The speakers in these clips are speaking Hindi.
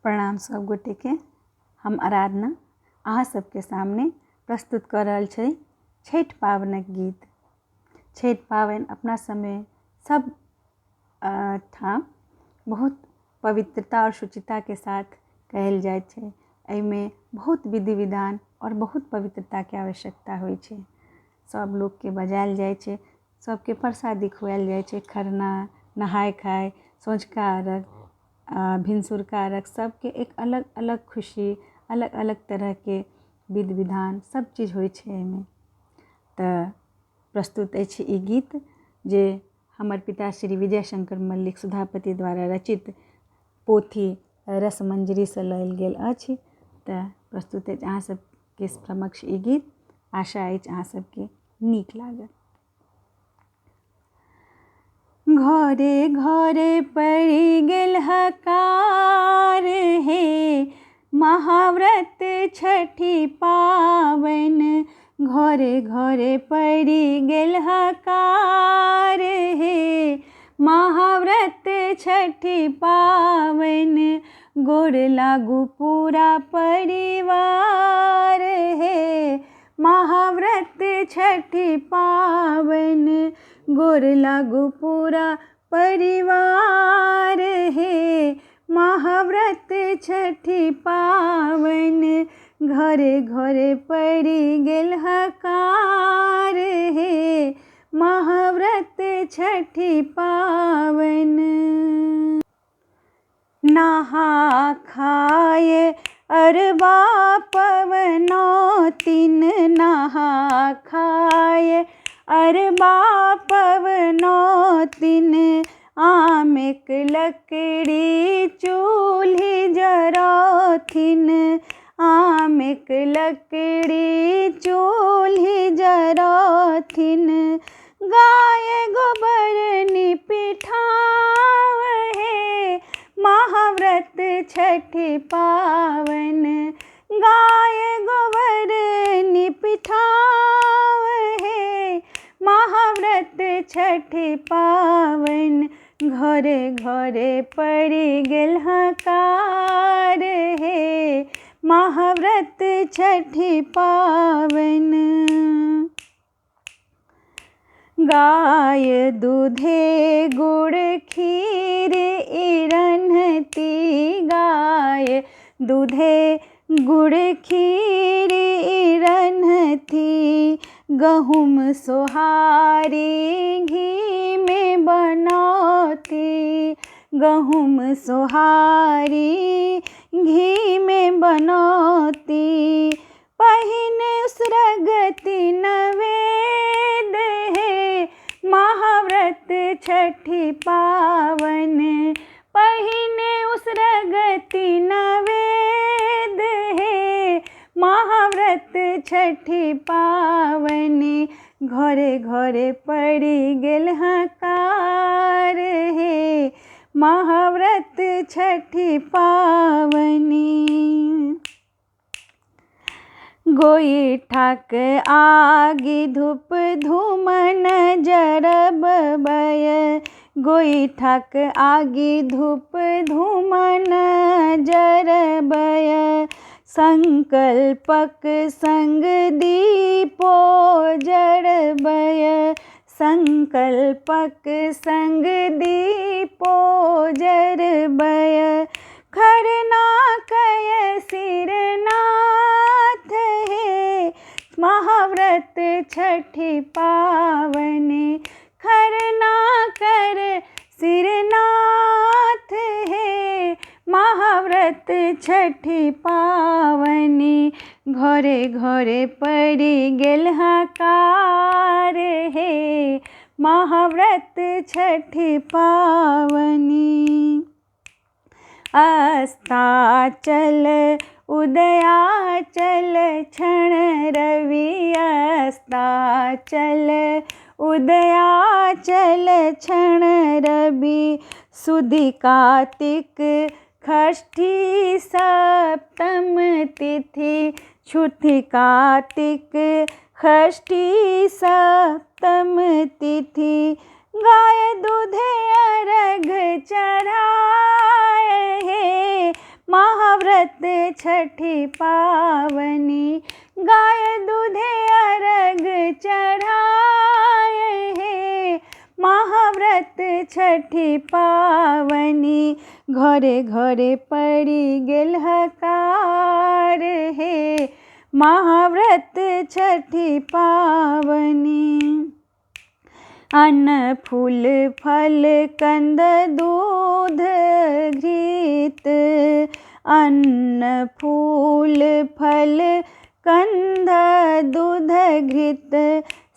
प्रणाम सब गोटे के। हम आराधना अहाँ सबके सामने प्रस्तुत कर रहल छै छठ पावनक गीत। छठ पावन अपना समय सब ठाम बहुत पवित्रता और शुचिता के साथ कयल जाय छै। एहिमे बहुत विधि विधान और बहुत पवित्रता के आवश्यकता होइ छै। सब लोग के बजायल जाय छै, सबके प्रसादी खुआयल जाय छै। खरना, नहाय खाय, सँझुका अर्घ, भिनसुरका अर्घ, सबके एक अलग अलग खुशी, अलग अलग तरह के विधि विधान सब चीज होइ छै एहिमे। तऽ प्रस्तुत अछि ई गीत जे हमर पिता श्री विजय शंकर मल्लिक सुधापति द्वारा रचित पोथी रसमंजरी से लायल गेल अछि। तऽ प्रस्तुत अछि अहाँ सबके समक्ष ई गीत। आशा अछि अहाँ सबके नीक लागत। घरे घरे पड़ि गेल हकार हे, महाव्रत छठी पावन। घरे घरे पड़ि गेल हकार हे, महाव्रत छठी पावन। गोर लागू पूरा परिवार हे, महाव्रत छठी पावन। गोर लागू पूरा परिवार हे, महाव्रत छठी पावन। घरे घरे पड़ि गेल हकार हे, महाव्रत छठी पावन। नहा खाय अरबा पवनौतिन, नहा खाय अरबा पवनौतिन। आमेक लकड़ी चूल्ही जरौथिन, आमेक लकड़ी चूल्ही जरौथिन। गाय गोबर निपिठावहे, महाव्रत छठी पावन। गाय गोबर निपिठावहे, महाव्रत छठी पावन। घरे घरे पड़ि गेल हकार हे, महाव्रत छठी पावन। गाय दूधे गुड़ खीर इरन्हती, गाय दूधे गुड़ खीर इरन्हती। गहुम सोहारी घी में बनौती, गहुम सोहारी घी में बनौती। पहिने उसरगती नवेद हे, महाव्रत छठी पावन। पहिने उसरगती नवेद हे, महाव्रत छठी पावन। घरे घरे पड़ि गेल हकार हे, महाव्रत छठी पावनी। गोइठाक आगि धूप धूमन जरबय, गोइठाक आगि धूप धूमन जरबय। संकल्पक संग दीपो जरबय, संकल्पक संग दीपो जरबय। खरना कय सिरनाथ हे, महाव्रत छठी पावन। खरना कर सिरनाथ हे, महाव्रत छठी पावन। घरे घरे पड़ि गेल हकार हे, महाव्रत छठी पावनी। अस्ताचल उदयाचल क्षण रवि, अस्ताचल उदयाचल क्षण रवि। सुदी कार्तिक षष्ठी सप्तम तिथि, छुथि कार्तिक षष्ठी सप्तम तिथि। गाय दूधे अर्घ चढ़ाए हे, महा महाव्रत छठी पावनी, गाय दूधे अर्घ चढ़ाए हे। महाव्रत छठी पावनी, घरे घरे पड़ी गेल हकार हे। महाव्रत छठी पावनी, अन्न फूल फल कंद दूध घृत, अन्न फूल फल कंद दूध घृत,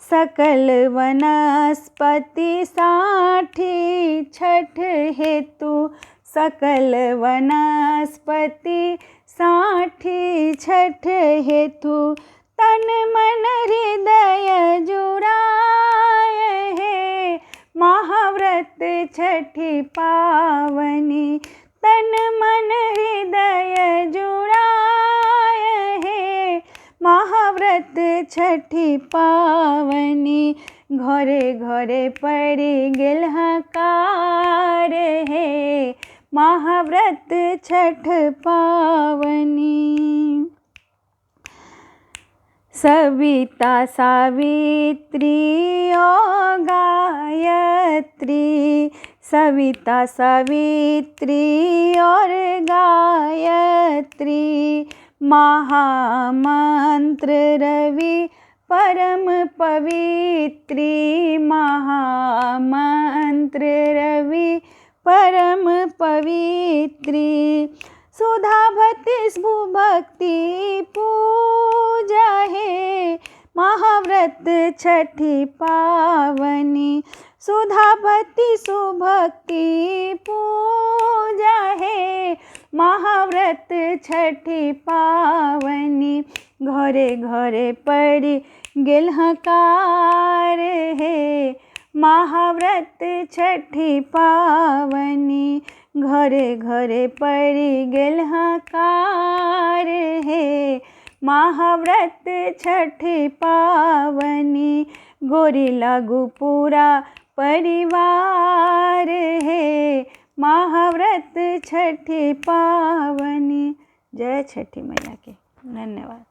सकल वनस्पति साठी छठ हेतु, सकल वनस्पति साठी छठ हेतु, तन मन हृदय जुड़ाए हे। महाव्रत छठी पावनी, तन मन हृदय जुड़ाए हे। महाव्रत छठी पावनी, घरे घरे पड़ी गेल हकार हे। महाव्रत छठ पावनी, सविता सावित्री और गायत्री, सविता सावित्री और गायत्री, महामंत्र रवि परम पवित्री, महामंत्र रवि परम पवित्री, सुधाभक्ति भक्ति पूजा हे। महाव्रत छठी पावनी, सुधाभक्ति सुभक्ति पूजा हे। महाव्रत छठी पावनी, घरे घरे पड़ी गेल हकार हे। महाव्रत छठी पावनी, घरे घरे पड़ी गेल हकार हे। महाव्रत छठी पावनी, गोरी लागू पूरा परिवार हे। महाव्रत छठी पावनी। जय छठी मैया की। धन्यवाद।